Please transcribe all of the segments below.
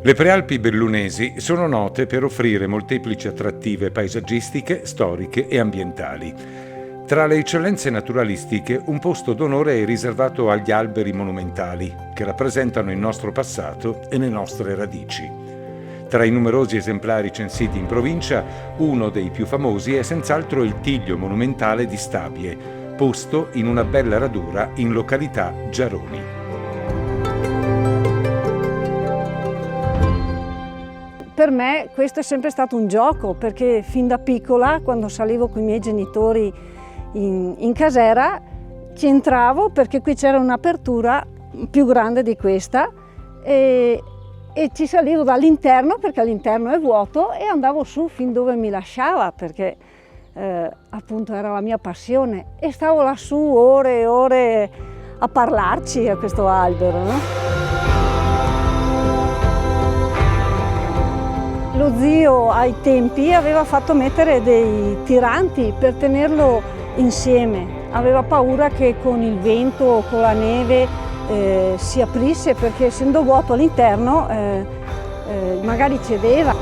Le prealpi bellunesi sono note per offrire molteplici attrattive paesaggistiche, storiche e ambientali. Tra le eccellenze naturalistiche, un posto d'onore è riservato agli alberi monumentali, che rappresentano il nostro passato e le nostre radici. Tra i numerosi esemplari censiti in provincia, uno dei più famosi è senz'altro il Tiglio monumentale di Stabie, posto in una bella radura in località Giaroni. Per me questo è sempre stato un gioco, perché fin da piccola, quando salivo con i miei genitori in casera, ci entravo perché qui c'era un'apertura più grande di questa e ci salivo dall'interno perché all'interno è vuoto e andavo su fin dove mi lasciava perché appunto era la mia passione e stavo lassù ore e ore a parlarci a questo albero, no? Lo zio ai tempi aveva fatto mettere dei tiranti per tenerlo insieme, aveva paura che con il vento o con la neve si aprisse perché essendo vuoto all'interno magari cedeva.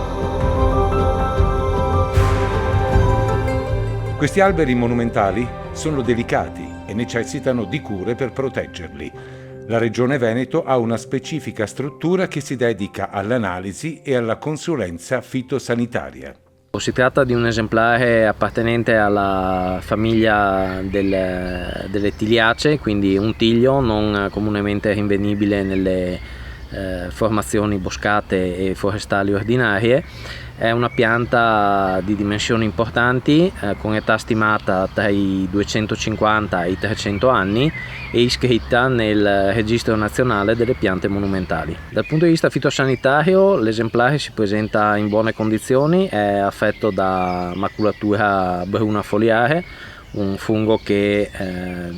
Questi alberi monumentali sono delicati e necessitano di cure per proteggerli. La Regione Veneto ha una specifica struttura che si dedica all'analisi e alla consulenza fitosanitaria. Si tratta di un esemplare appartenente alla famiglia delle Tiliacee, quindi un tiglio non comunemente rinvenibile nelle formazioni boscate e forestali ordinarie. È una pianta di dimensioni importanti, con età stimata tra i 250 e i 300 anni e iscritta nel Registro Nazionale delle Piante Monumentali. Dal punto di vista fitosanitario l'esemplare si presenta in buone condizioni, è affetto da maculatura bruna foliare, un fungo che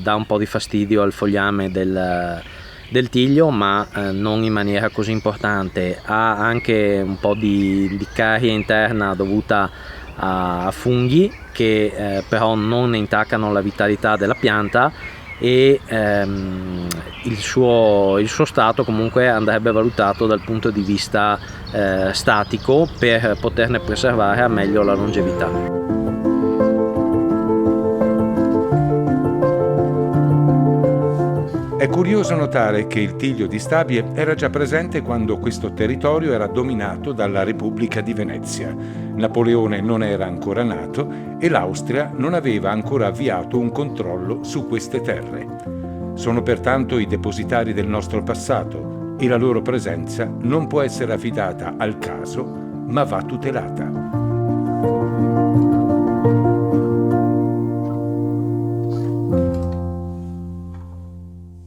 dà un po' di fastidio al fogliame del tiglio, ma non in maniera così importante. Ha anche un po' di carie interna dovuta a funghi che però non intaccano la vitalità della pianta e il suo stato comunque andrebbe valutato dal punto di vista statico per poterne preservare al meglio la longevità. È curioso notare che il Tiglio di Stabie era già presente quando questo territorio era dominato dalla Repubblica di Venezia. Napoleone non era ancora nato e l'Austria non aveva ancora avviato un controllo su queste terre. Sono pertanto i depositari del nostro passato e la loro presenza non può essere affidata al caso, ma va tutelata.